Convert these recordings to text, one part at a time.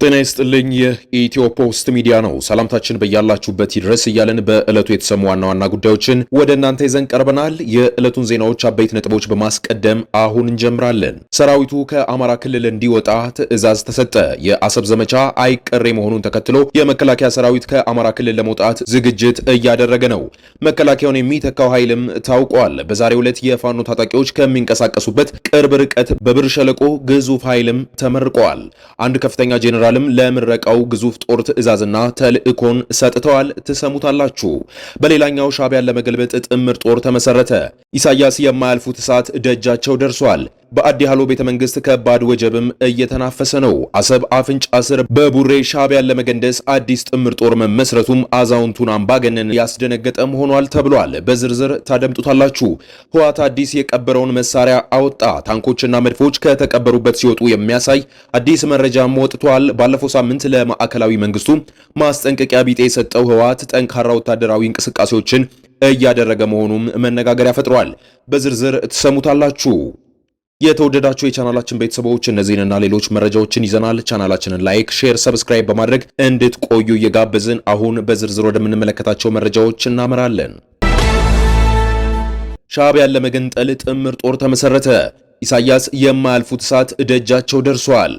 ጤና ይስጥልኝ። የኢትዮ ፖስት ሚዲያ ነው። ሰላምታችን በያላችሁበት ይድረስ እያለን በዕለቱ የተሰሙ ዋና ዋና ጉዳዮችን ወደ እናንተ ይዘን ቀርበናል። የዕለቱን ዜናዎች አበይት ነጥቦች በማስቀደም አሁን እንጀምራለን። ሰራዊቱ ከአማራ ክልል እንዲወጣ ትዕዛዝ ተሰጠ። የአሰብ ዘመቻ አይቀሬ መሆኑን ተከትሎ የመከላከያ ሰራዊት ከአማራ ክልል ለመውጣት ዝግጅት እያደረገ ነው። መከላከያውን የሚተካው ኃይልም ታውቋል። በዛሬው ዕለት የፋኖ ታጣቂዎች ከሚንቀሳቀሱበት ቅርብ ርቀት በብር ሸለቆ ግዙፍ ኃይልም ተመርቀዋል። አንድ ከፍተኛ ጄኔራል ለምረቃው ግዙፍ ጦር ትዕዛዝና ተልእኮን ሰጥተዋል። ትሰሙታላችሁ። በሌላኛው ሻዕቢያን ለመገልበጥ ጥምር ጦር ተመሰረተ። ኢሳያስ የማያልፉት እሳት ደጃቸው ደርሷል። በአዲሃሎ ቤተመንግስት ከባድ ወጀብም እየተናፈሰ ነው። አሰብ አፍንጫ ስር በቡሬ ሻዕቢያን ለመገንደስ አዲስ ጥምር ጦር መመስረቱም አዛውንቱን አምባገነን ያስደነገጠም ሆኗል ተብሏል። በዝርዝር ታደምጡታላችሁ። ህወሓት አዲስ የቀበረውን መሳሪያ አወጣ። ታንኮችና መድፎች ከተቀበሩበት ሲወጡ የሚያሳይ አዲስ መረጃም ወጥቷል። ባለፈው ሳምንት ለማዕከላዊ መንግስቱ ማስጠንቀቂያ ቢጤ የሰጠው ህወሓት ጠንካራ ወታደራዊ እንቅስቃሴዎችን እያደረገ መሆኑም መነጋገሪያ ፈጥሯል። በዝርዝር ትሰሙታላችሁ። የተወደዳችሁ የቻናላችን ቤተሰቦች እነዚህንና ሌሎች መረጃዎችን ይዘናል። ቻናላችንን ላይክ፣ ሼር፣ ሰብስክራይብ በማድረግ እንድትቆዩ እየጋበዝን አሁን በዝርዝር ወደምንመለከታቸው መረጃዎች እናመራለን። ሻዕቢያን ለመገንጠል ጥምር ጦር ተመሰረተ። ኢሳያስ የማያልፉት እሳት ደጃቸው ደርሷል።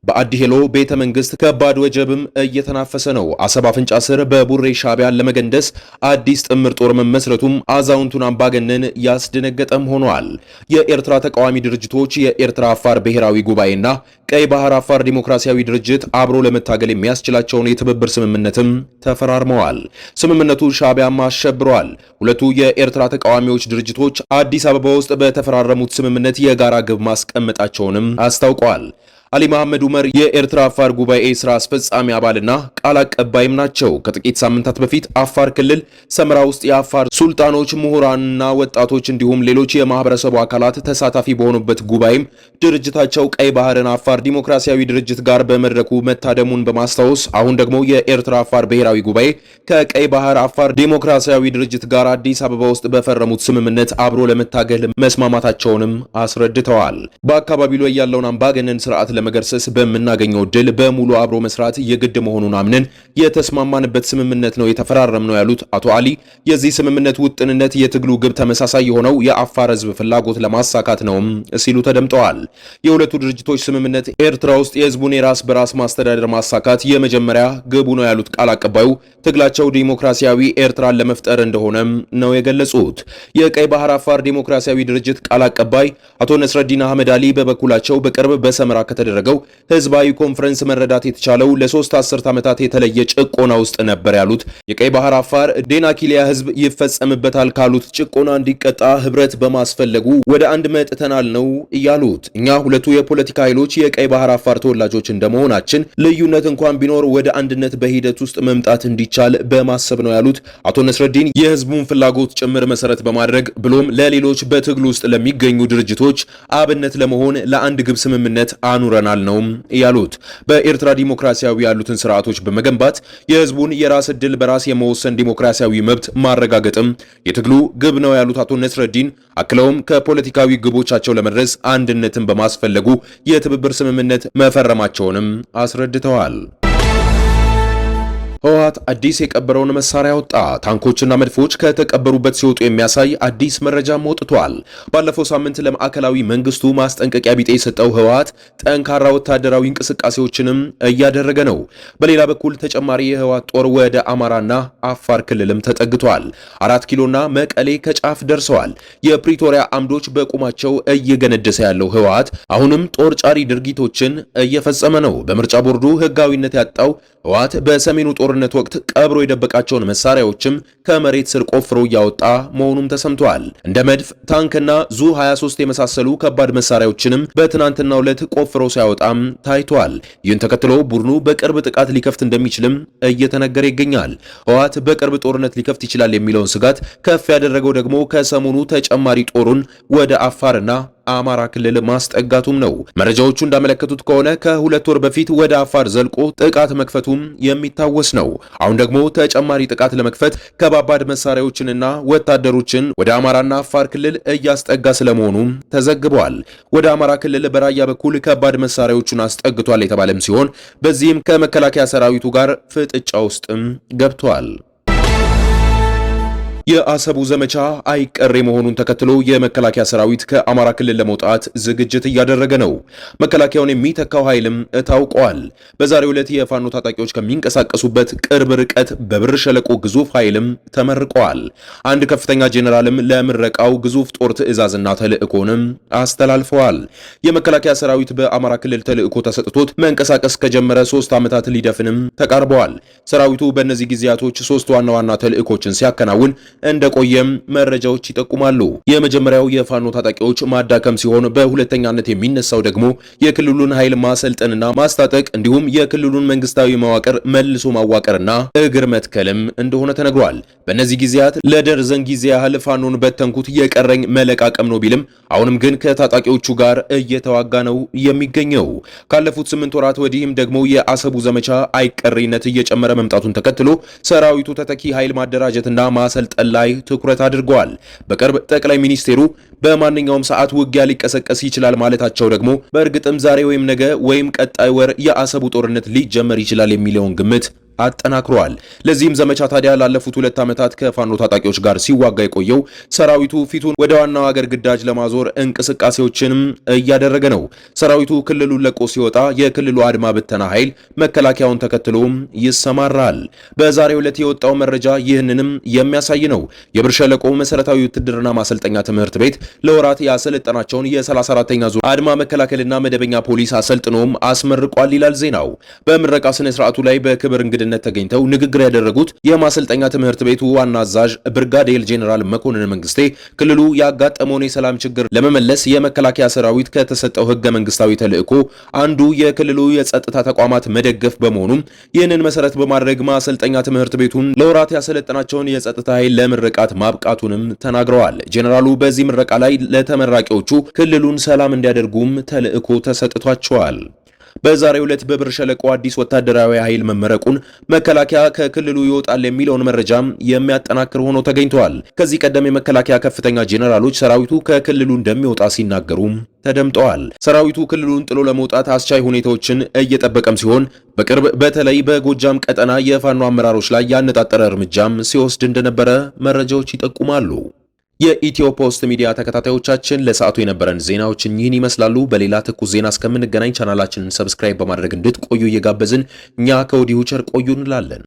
በአዲሄሎ ቤተ መንግስት ከባድ ወጀብም እየተናፈሰ ነው። አሰብ አፍንጫ ስር በቡሬ ሻዕቢያን ለመገንደስ አዲስ ጥምር ጦር መመስረቱም አዛውንቱን አምባገነን ያስደነገጠም ሆኗል። የኤርትራ ተቃዋሚ ድርጅቶች የኤርትራ አፋር ብሔራዊ ጉባኤና ቀይ ባህር አፋር ዲሞክራሲያዊ ድርጅት አብሮ ለመታገል የሚያስችላቸውን የትብብር ስምምነትም ተፈራርመዋል። ስምምነቱ ሻዕቢያም አሸብሯል። ሁለቱ የኤርትራ ተቃዋሚዎች ድርጅቶች አዲስ አበባ ውስጥ በተፈራረሙት ስምምነት የጋራ ግብ ማስቀመጣቸውንም አስታውቀዋል። አሊ መሐመድ ዑመር የኤርትራ አፋር ጉባኤ ስራ አስፈጻሚ አባልና ቃል አቀባይም ናቸው። ከጥቂት ሳምንታት በፊት አፋር ክልል ሰመራ ውስጥ የአፋር ሱልጣኖች፣ ምሁራንና ወጣቶች እንዲሁም ሌሎች የማህበረሰቡ አካላት ተሳታፊ በሆኑበት ጉባኤም ድርጅታቸው ቀይ ባህርን አፋር ዲሞክራሲያዊ ድርጅት ጋር በመድረኩ መታደሙን በማስታወስ አሁን ደግሞ የኤርትራ አፋር ብሔራዊ ጉባኤ ከቀይ ባህር አፋር ዲሞክራሲያዊ ድርጅት ጋር አዲስ አበባ ውስጥ በፈረሙት ስምምነት አብሮ ለመታገል መስማማታቸውንም አስረድተዋል። በአካባቢው ላይ ያለውን አምባገነን ስርዓት ለመገርሰስ በምናገኘው ድል በሙሉ አብሮ መስራት የግድ መሆኑን አምነን የተስማማንበት ስምምነት ነው የተፈራረምነው ያሉት አቶ አሊ የዚህ ስምምነት ውጥንነት የትግሉ ግብ ተመሳሳይ የሆነው የአፋር ህዝብ ፍላጎት ለማሳካት ነው ሲሉ ተደምጠዋል። የሁለቱ ድርጅቶች ስምምነት ኤርትራ ውስጥ የህዝቡን የራስ በራስ ማስተዳደር ማሳካት የመጀመሪያ ግቡ ነው ያሉት ቃል አቀባዩ ትግላቸው ዲሞክራሲያዊ ኤርትራን ለመፍጠር እንደሆነም ነው የገለጹት። የቀይ ባህር አፋር ዲሞክራሲያዊ ድርጅት ቃል አቀባይ አቶ ነስረዲን አህመድ አሊ በበኩላቸው በቅርብ በሰመራ ከተደረገው ህዝባዊ ኮንፈረንስ መረዳት የተቻለው ለሶስት አስርት ዓመታት የተለየ ጭቆና ውስጥ ነበር ያሉት የቀይ ባህር አፋር ዴናኪሊያ ህዝብ ይፈጸምበታል ካሉት ጭቆና እንዲቀጣ ህብረት በማስፈለጉ ወደ አንድ መጥተናል ነው ያሉት። እኛ ሁለቱ የፖለቲካ ኃይሎች የቀይ ባህር አፋር ተወላጆች እንደመሆናችን ልዩነት እንኳን ቢኖር ወደ አንድነት በሂደት ውስጥ መምጣት እንዲቻል በማሰብ ነው ያሉት አቶ ነስረዲን የህዝቡን ፍላጎት ጭምር መሰረት በማድረግ ብሎም ለሌሎች በትግሉ ውስጥ ለሚገኙ ድርጅቶች አብነት ለመሆን ለአንድ ግብ ስምምነት አኑረናል ነው ያሉት። በኤርትራ ዲሞክራሲያዊ ያሉትን ስርዓቶች በመገንባት የህዝቡን የራስ ዕድል በራስ የመወሰን ዲሞክራሲያዊ መብት ማረጋገጥም የትግሉ ግብ ነው ያሉት አቶ ነስረዲን አክለውም ከፖለቲካዊ ግቦቻቸው ለመድረስ አንድነትን በማስፈለጉ የትብብር ስምምነት መፈረማቸውንም አስረድተዋል። ህወሓት አዲስ የቀበረውን መሳሪያ ወጣ። ታንኮችና መድፎች ከተቀበሩበት ሲወጡ የሚያሳይ አዲስ መረጃም ወጥቷል። ባለፈው ሳምንት ለማዕከላዊ መንግስቱ ማስጠንቀቂያ ቢጤ የሰጠው ህወሓት ጠንካራ ወታደራዊ እንቅስቃሴዎችንም እያደረገ ነው። በሌላ በኩል ተጨማሪ የህወሓት ጦር ወደ አማራና አፋር ክልልም ተጠግቷል። 4 ኪሎና መቀሌ ከጫፍ ደርሰዋል። የፕሪቶሪያ አምዶች በቁማቸው እየገነደሰ ያለው ህወሓት አሁንም ጦር ጫሪ ድርጊቶችን እየፈጸመ ነው። በምርጫ ቦርዱ ህጋዊነት ያጣው ህወሓት በሰሜኑ ጦርነት ወቅት ቀብሮ የደበቃቸውን መሳሪያዎችም ከመሬት ስር ቆፍሮ እያወጣ መሆኑም ተሰምቷል። እንደ መድፍ፣ ታንክና ዙ 23 የመሳሰሉ ከባድ መሳሪያዎችንም በትናንትናው ዕለት ቆፍሮ ሲያወጣም ታይቷል። ይህን ተከትሎ ቡድኑ በቅርብ ጥቃት ሊከፍት እንደሚችልም እየተነገረ ይገኛል። ህወሓት በቅርብ ጦርነት ሊከፍት ይችላል የሚለውን ስጋት ከፍ ያደረገው ደግሞ ከሰሞኑ ተጨማሪ ጦሩን ወደ አፋርና አማራ ክልል ማስጠጋቱም ነው። መረጃዎቹ እንዳመለከቱት ከሆነ ከሁለት ወር በፊት ወደ አፋር ዘልቆ ጥቃት መክፈቱም የሚታወስ ነው። አሁን ደግሞ ተጨማሪ ጥቃት ለመክፈት ከባባድ መሳሪያዎችንና ወታደሮችን ወደ አማራና አፋር ክልል እያስጠጋ ስለመሆኑ ተዘግቧል። ወደ አማራ ክልል በራያ በኩል ከባድ መሳሪያዎቹን አስጠግቷል የተባለም ሲሆን በዚህም ከመከላከያ ሰራዊቱ ጋር ፍጥጫ ውስጥም ገብቷል። የአሰቡ ዘመቻ አይቀሬ መሆኑን ተከትሎ የመከላከያ ሰራዊት ከአማራ ክልል ለመውጣት ዝግጅት እያደረገ ነው። መከላከያውን የሚተካው ኃይልም ታውቋል። በዛሬው ዕለት የፋኖ ታጣቂዎች ከሚንቀሳቀሱበት ቅርብ ርቀት በብር ሸለቆ ግዙፍ ኃይልም ተመርቀዋል። አንድ ከፍተኛ ጄኔራልም ለምረቃው ግዙፍ ጦር ትዕዛዝና ተልዕኮንም አስተላልፈዋል። የመከላከያ ሰራዊት በአማራ ክልል ተልዕኮ ተሰጥቶት መንቀሳቀስ ከጀመረ 3 ዓመታት ሊደፍንም ተቃርበዋል። ሰራዊቱ በእነዚህ ጊዜያቶች 3 ዋና ዋና ተልዕኮችን ሲያከናውን እንደቆየም መረጃዎች ይጠቁማሉ። የመጀመሪያው የፋኖ ታጣቂዎች ማዳከም ሲሆን በሁለተኛነት የሚነሳው ደግሞ የክልሉን ኃይል ማሰልጠንና ማስታጠቅ እንዲሁም የክልሉን መንግስታዊ መዋቅር መልሶ ማዋቀርና እግር መትከልም እንደሆነ ተነግሯል። በእነዚህ ጊዜያት ለደርዘን ጊዜ ያህል ፋኖን በተንኩት የቀረኝ መለቃቀም ነው ቢልም አሁንም ግን ከታጣቂዎቹ ጋር እየተዋጋ ነው የሚገኘው። ካለፉት 8 ወራት ወዲህም ደግሞ የአሰቡ ዘመቻ አይቀሬነት እየጨመረ መምጣቱን ተከትሎ ሰራዊቱ ተተኪ ኃይል ማደራጀትና ማሰልጠን ላይ ትኩረት አድርገዋል። በቅርብ ጠቅላይ ሚኒስቴሩ በማንኛውም ሰዓት ውጊያ ሊቀሰቀስ ይችላል ማለታቸው ደግሞ በእርግጥም ዛሬ ወይም ነገ ወይም ቀጣይ ወር የአሰቡ ጦርነት ሊጀመር ይችላል የሚለውን ግምት አጠናክሯል። ለዚህም ዘመቻ ታዲያ ላለፉት 2 ዓመታት ከፋኖ ታጣቂዎች ጋር ሲዋጋ የቆየው ሰራዊቱ ፊቱን ወደ ዋናው ሀገር ግዳጅ ለማዞር እንቅስቃሴዎችንም እያደረገ ነው። ሰራዊቱ ክልሉን ለቆ ሲወጣ የክልሉ አድማ ብተና ኃይል መከላከያውን ተከትሎም ይሰማራል። በዛሬው ዕለት የወጣው መረጃ ይህንንም የሚያሳይ ነው። የብር ሸለቆ መሰረታዊ ውትድርና ማሰልጠኛ ትምህርት ቤት ለወራት ያሰለጠናቸውን የ34ኛ ዙር አድማ መከላከልና መደበኛ ፖሊስ አሰልጥኖም አስመርቋል ይላል ዜናው። በምረቃ ስነ ስርዓቱ ላይ በክብር እንግድነት ተገኝተው ንግግር ያደረጉት የማሰልጠኛ ትምህርት ቤቱ ዋና አዛዥ ብርጋዴር ጄኔራል መኮንን መንግስቴ ክልሉ ያጋጠመውን የሰላም ችግር ለመመለስ የመከላከያ ሰራዊት ከተሰጠው ህገ መንግስታዊ ተልዕኮ አንዱ የክልሉ የጸጥታ ተቋማት መደገፍ በመሆኑም ይህንን መሰረት በማድረግ ማሰልጠኛ ትምህርት ቤቱን ለወራት ያሰለጠናቸውን የጸጥታ ኃይል ለምርቃት ማብቃቱንም ተናግረዋል። ጄኔራሉ በዚህ ምረቃ ላይ ለተመራቂዎቹ ክልሉን ሰላም እንዲያደርጉም ተልዕኮ ተሰጥቷቸዋል። በዛሬው ዕለት በብር ሸለቆ አዲስ ወታደራዊ ኃይል መመረቁን መከላከያ ከክልሉ ይወጣል የሚለውን መረጃም የሚያጠናክር ሆኖ ተገኝተዋል። ከዚህ ቀደም የመከላከያ ከፍተኛ ጄኔራሎች ሰራዊቱ ከክልሉ እንደሚወጣ ሲናገሩም ተደምጠዋል። ሰራዊቱ ክልሉን ጥሎ ለመውጣት አስቻይ ሁኔታዎችን እየጠበቀም ሲሆን በቅርብ በተለይ በጎጃም ቀጠና የፋኖ አመራሮች ላይ ያነጣጠረ እርምጃም ሲወስድ እንደነበረ መረጃዎች ይጠቁማሉ። የኢትዮ ፖስት ሚዲያ ተከታታዮቻችን ለሰዓቱ የነበረን ዜናዎችን ይህን ይመስላሉ። በሌላ ትኩስ ዜና እስከምንገናኝ ቻናላችንን ሰብስክራይብ በማድረግ እንድትቆዩ እየጋበዝን እኛ ከወዲሁ ቸር ቆዩ እንላለን።